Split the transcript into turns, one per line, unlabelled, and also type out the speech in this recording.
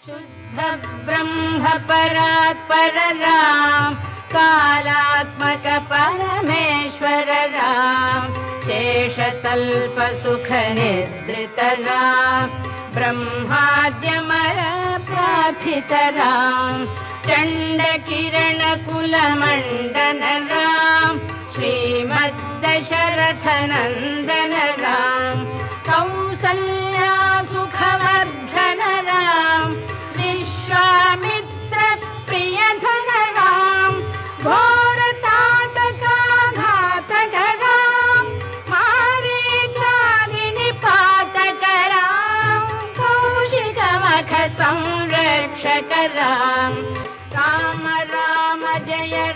शुद्ध ब्रह्म परात्पर राम, कालात्मक परमेश्वर राम, शेषतल्प सुख निद्रित राम, ब्रह्माद्यमर प्रार्थित राम, चंड किरण कुल मंडन राम, श्रीमद्दशरथ नंदन राम, कौसल्या सुखवर्धन राम, विश्वामित्र प्रियधन राम, घोर ताटका घातक राम, मारीचादि निपातक राम, कौशिक मख संरक्षक राम, राम राम जय